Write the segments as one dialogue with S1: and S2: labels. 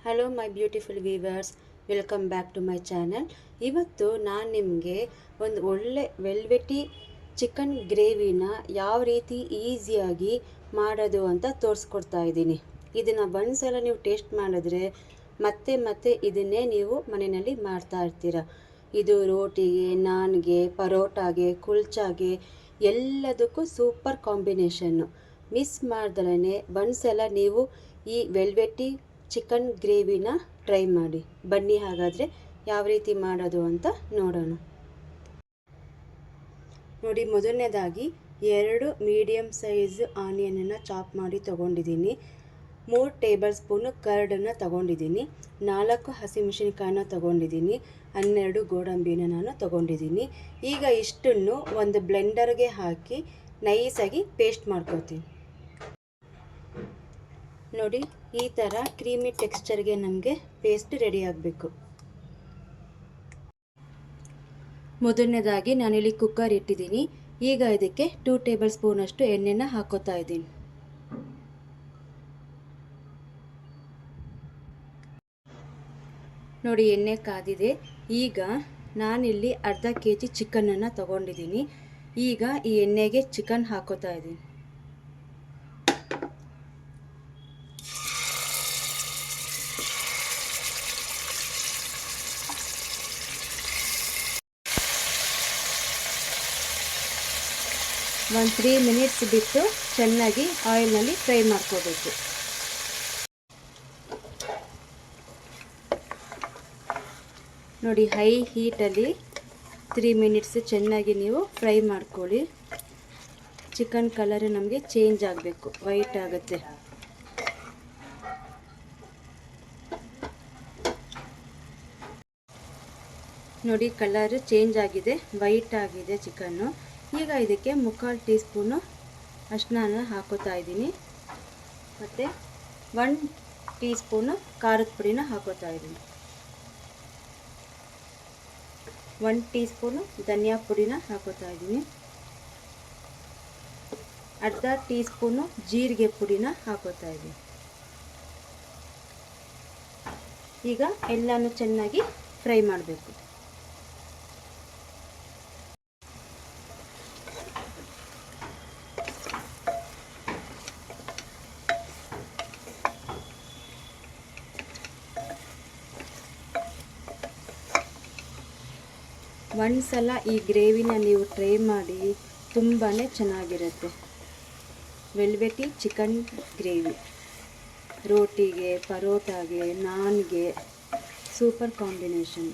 S1: Hello my beautiful viewers, welcome back to my channel. ಇವತ್ತು ನಾನು ನಿಮಗೆ ಒಂದು ಒಳ್ಳೆ ವೆಲ್ವೆಟಿ ಚಿಕನ್ ಗ್ರೇವಿನ ಯಾವ ರೀತಿ ಈಸಿಯಾಗಿ ಮಾಡೋದು ಅಂತ ತೋರಿಸ್ಕೊಡ್ತಾ ಇದ್ದೀನಿ. ಇದನ್ನು ಒಂದ್ಸಲ ನೀವು ಟೇಸ್ಟ್ ಮಾಡಿದ್ರೆ ಮತ್ತೆ ಮತ್ತೆ ಇದನ್ನೇ ನೀವು ಮನೆಯಲ್ಲಿ ಮಾಡ್ತಾ ಇರ್ತೀರ. ಇದು ರೋಟಿಗೆ, ನಾನ್ಗೆ, ಪರೋಟಾಗೆ, ಕುಲ್ಚಾಗೆ ಎಲ್ಲದಕ್ಕೂ ಸೂಪರ್ ಕಾಂಬಿನೇಷನ್ನು. ಮಿಸ್ ಮಾಡ್ದಲೇ ಒಂದ್ಸಲ ನೀವು ಈ ವೆಲ್ವೆಟಿ ಚಿಕನ್ ಗ್ರೇವಿನ ಟ್ರೈ ಮಾಡಿ. ಬನ್ನಿ ಹಾಗಾದರೆ ಯಾವ ರೀತಿ ಮಾಡೋದು ಅಂತ ನೋಡೋಣ. ನೋಡಿ, ಮೊದಲನೇದಾಗಿ 2 ಮೀಡಿಯಮ್ ಸೈಜ್ ಆನಿಯನನ್ನು ಚಾಪ್ ಮಾಡಿ ತೊಗೊಂಡಿದ್ದೀನಿ. 3 ಟೇಬಲ್ ಸ್ಪೂನು ಕರ್ಡನ್ನು ತೊಗೊಂಡಿದ್ದೀನಿ. 4 ಹಸಿಮೆಣಸಿನಕಾಯಿನ ತೊಗೊಂಡಿದ್ದೀನಿ. 12 ಗೋಡಂಬಿನ ನಾನು ತೊಗೊಂಡಿದ್ದೀನಿ. ಈಗ ಇಷ್ಟನ್ನು ಒಂದು ಬ್ಲೆಂಡರ್ಗೆ ಹಾಕಿ ನೈಸಾಗಿ ಪೇಸ್ಟ್ ಮಾಡ್ಕೊತೀನಿ. ನೋಡಿ, ಈ ಥರ ಕ್ರೀಮಿ ಟೆಕ್ಸ್ಚರ್ಗೆ ನಮಗೆ ಪೇಸ್ಟ್ ರೆಡಿ ಆಗಬೇಕು. ಮೊದಲನೇದಾಗಿ ನಾನಿಲ್ಲಿ ಕುಕ್ಕರ್ ಇಟ್ಟಿದ್ದೀನಿ. ಈಗ ಇದಕ್ಕೆ 2 ಟೇಬಲ್ ಸ್ಪೂನಷ್ಟು ಎಣ್ಣೆನ ಹಾಕೋತಾ ಇದ್ದೀನಿ. ನೋಡಿ, ಎಣ್ಣೆ ಕಾದಿದೆ. ಈಗ ನಾನಿಲ್ಲಿ ಅರ್ಧ kg ಚಿಕನನ್ನು ತಗೊಂಡಿದ್ದೀನಿ. ಈಗ ಈ ಎಣ್ಣೆಗೆ ಚಿಕನ್ ಹಾಕೋತಾ ಇದ್ದೀನಿ. ಒಂದು 3 ಮಿನಿಟ್ಸ್ ಬಿಟ್ಟು ಚೆನ್ನಾಗಿ ಆಯಿಲ್ನಲ್ಲಿ ಫ್ರೈ ಮಾಡ್ಕೋಬೇಕು. ನೋಡಿ, ಹೈ ಹೀಟಲ್ಲಿ 3 ಮಿನಿಟ್ಸ್ ಚೆನ್ನಾಗಿ ನೀವು ಫ್ರೈ ಮಾಡ್ಕೊಳ್ಳಿ. ಚಿಕನ್ ಕಲರ್ ನಮಗೆ ಚೇಂಜ್ ಆಗಬೇಕು, ವೈಟ್ ಆಗುತ್ತೆ. ನೋಡಿ, ಕಲರ್ ಚೇಂಜ್ ಆಗಿದೆ, ವೈಟ್ ಆಗಿದೆ ಚಿಕನ್ನು. ಈಗ ಇದಕ್ಕೆ 3/4 ಟೀ ಸ್ಪೂನು ಅರಿಶಿನ ಹಾಕೋತಾ ಇದ್ದೀನಿ. ಮತ್ತು 1 ಟೀ ಸ್ಪೂನು ಖಾರದ ಪುಡಿನ ಹಾಕೋತಾ ಇದ್ದೀನಿ. 1 ಟೀ ಸ್ಪೂನು ಧನಿಯಾ ಪುಡಿನ ಹಾಕೋತಾ ಇದ್ದೀನಿ. ಅರ್ಧ ಟೀ ಸ್ಪೂನು ಜೀರಿಗೆ ಪುಡಿನ ಹಾಕೋತಾ ಇದ್ದೀನಿ. ಈಗ ಎಲ್ಲನೂ ಚೆನ್ನಾಗಿ ಫ್ರೈ ಮಾಡಬೇಕು. ಒಂದ್ಸಲ ಈ ಗ್ರೇವಿನ ನೀವು ಟ್ರೈ ಮಾಡಿ, ತುಂಬಾ ಚೆನ್ನಾಗಿರುತ್ತೆ. Velvety chicken gravy ರೋಟಿಗೆ, ಪರೋಟಾಗೆ, ನಾನ್ಗೆ super combination.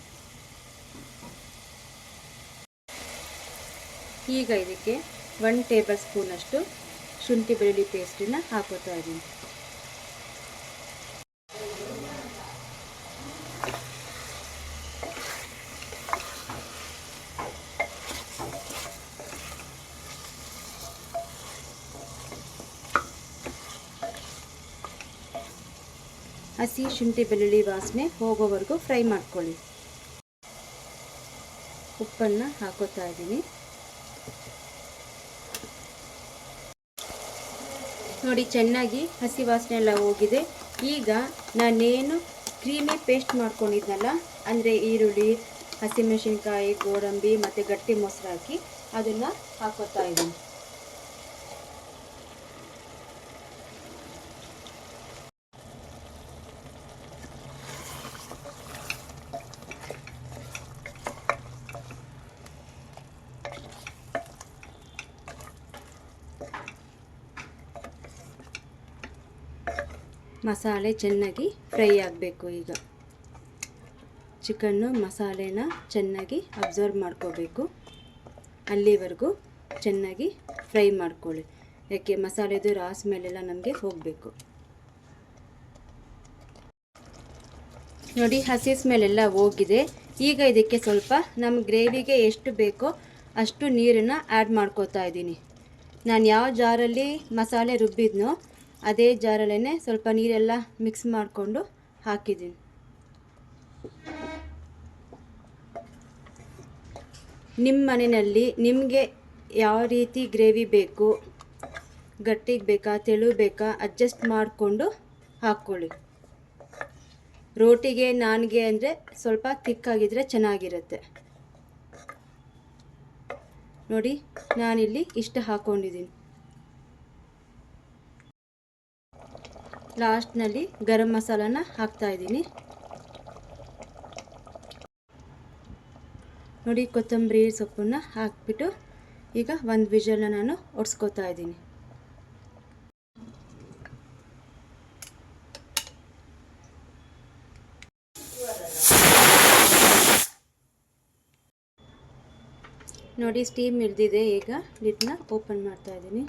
S1: ಈಗ ಇದಕ್ಕೆ 1 ಟೇಬಲ್ ಸ್ಪೂನಷ್ಟು ಶುಂಠಿ ಬೆಳ್ಳುಳ್ಳಿ ಪೇಸ್ಟನ್ನು ಹಾಕೋತಾ ಇದ್ದೀನಿ. ಹಸಿ ಶುಂಠಿ ಬೆಳ್ಳುಳ್ಳಿ ವಾಸನೆ ಹೋಗೋವರೆಗೂ ಫ್ರೈ ಮಾಡ್ಕೊಳ್ಳಿ. ಉಪ್ಪನ್ನು ಹಾಕೋತಾ ಇದ್ದೀನಿ. ನೋಡಿ, ಚೆನ್ನಾಗಿ ಹಸಿ ವಾಸನೆ ಎಲ್ಲ ಹೋಗಿದೆ. ಈಗ ನಾನೇನು ಕ್ರೀಮಿ ಪೇಸ್ಟ್ ಮಾಡ್ಕೊಂಡಿದ್ನಲ್ಲ, ಅಂದರೆ ಈರುಳ್ಳಿ, ಹಸಿಮೆಣಸಿನ್ಕಾಯಿ, ಗೋಡಂಬಿ ಮತ್ತು ಗಟ್ಟಿ ಮೊಸರು ಹಾಕಿ ಅದನ್ನು ಹಾಕೋತಾ ಇದ್ದೀನಿ. ಮಸಾಲೆ ಚೆನ್ನಾಗಿ ಫ್ರೈ ಆಗಬೇಕು. ಈಗ ಚಿಕನ್ನು ಮಸಾಲೆನ ಚೆನ್ನಾಗಿ ಅಬ್ಸರ್ವ್ ಮಾಡ್ಕೋಬೇಕು. ಅಲ್ಲಿವರೆಗೂ ಚೆನ್ನಾಗಿ ಫ್ರೈ ಮಾಡ್ಕೊಳ್ಳಿ, ಯಾಕೆ ಮಸಾಲೆದು ರಾಸ್ ಮೇಲೆಲ್ಲ ನಮಗೆ ಹೋಗಬೇಕು. ನೋಡಿ, ಹಸಿ ಸ್ಮೆಲ್ಲೆಲ್ಲ ಹೋಗಿದೆ. ಈಗ ಇದಕ್ಕೆ ಸ್ವಲ್ಪ ನಮ್ಮ ಗ್ರೇವಿಗೆ ಎಷ್ಟು ಬೇಕೋ ಅಷ್ಟು ನೀರನ್ನು ಆ್ಯಡ್ ಮಾಡ್ಕೋತಾ ಇದ್ದೀನಿ. ನಾನು ಯಾವ ಜಾರಲ್ಲಿ ಮಸಾಲೆ ರುಬ್ಬಿದ್ನೋ ಅದೇ ಜಾರಲ್ಲೇ ಸ್ವಲ್ಪ ನೀರೆಲ್ಲ ಮಿಕ್ಸ್ ಮಾಡಿಕೊಂಡು ಹಾಕಿದ್ದೀನಿ. ನಿಮ್ಮ ಮನೆಯಲ್ಲಿ ನಿಮಗೆ ಯಾವ ರೀತಿ ಗ್ರೇವಿ ಬೇಕು, ಗಟ್ಟಿಗೆ ಬೇಕಾ, ತೆಳು ಬೇಕಾ, ಅಡ್ಜಸ್ಟ್ ಮಾಡಿಕೊಂಡು ಹಾಕ್ಕೊಳ್ಳಿ. ರೋಟಿಗೆ ನಾನ್ಗೆ ಅಂದರೆ ಸ್ವಲ್ಪ ತಿಕ್ಕಾಗಿದ್ದರೆ ಚೆನ್ನಾಗಿರುತ್ತೆ. ನೋಡಿ, ನಾನಿಲ್ಲಿ ಇಷ್ಟು ಹಾಕ್ಕೊಂಡಿದ್ದೀನಿ. ಲಾಸ್ಟ್ನಲ್ಲಿ ಗರಂ ಮಸಾಲಾನ ಹಾಕ್ತಾಯಿದ್ದೀನಿ. ನೋಡಿ, ಕೊತ್ತಂಬರಿ ಸೊಪ್ಪನ್ನು ಹಾಕಿಬಿಟ್ಟು ಈಗ ಒಂದು ವಿಷಲ್ನ ನಾನು ಒಡ್ಸ್ಕೊತಾ ಇದ್ದೀನಿ. ನೋಡಿ, ಸ್ಟೀಮ್ ಇಳಿದಿದೆ. ಈಗ ಲಿಡ್ನ ಓಪನ್ ಮಾಡ್ತಾ ಇದ್ದೀನಿ.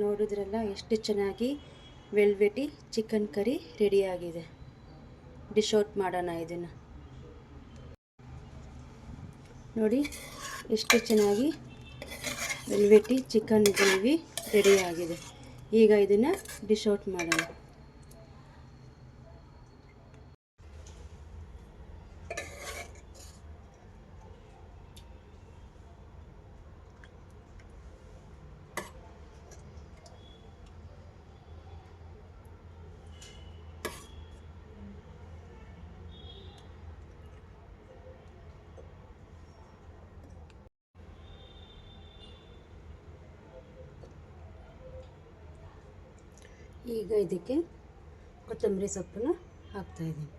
S1: ನೋಡಿದ್ರಲ್ಲ ಎಷ್ಟು ಚೆನ್ನಾಗಿ ವೆಲ್ವೆಟಿ ಚಿಕನ್ ಕರಿ ರೆಡಿಯಾಗಿದೆ. ಡಿಶ್ ಔಟ್ ಮಾಡೋಣ ಇದನ್ನು. ನೋಡಿ, ಎಷ್ಟು ಚೆನ್ನಾಗಿ ವೆಲ್ವೆಟಿ ಚಿಕನ್ ಗ್ರೇವಿ ರೆಡಿಯಾಗಿದೆ. ಈಗ ಇದನ್ನು ಡಿಶ್ ಔಟ್ ಮಾಡೋಣ. ಈಗ ಇದಕ್ಕೆ ಕೊತ್ತಂಬರಿ ಸೊಪ್ಪನ್ನು ಹಾಕ್ತಾಯಿದ್ದೀನಿ.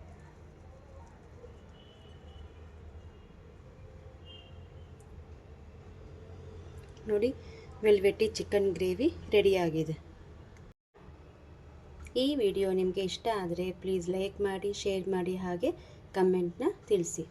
S1: ನೋಡಿ, ವೆಲ್ವೆಟಿ ಚಿಕನ್ ಗ್ರೇವಿ ರೆಡಿಯಾಗಿದೆ. ಈ ವಿಡಿಯೋ ನಿಮಗೆ ಇಷ್ಟ ಆದರೆ ಪ್ಲೀಸ್ ಲೈಕ್ ಮಾಡಿ, ಶೇರ್ ಮಾಡಿ, ಹಾಗೆ ಕಮೆಂಟ್ನ ತಿಳಿಸಿ.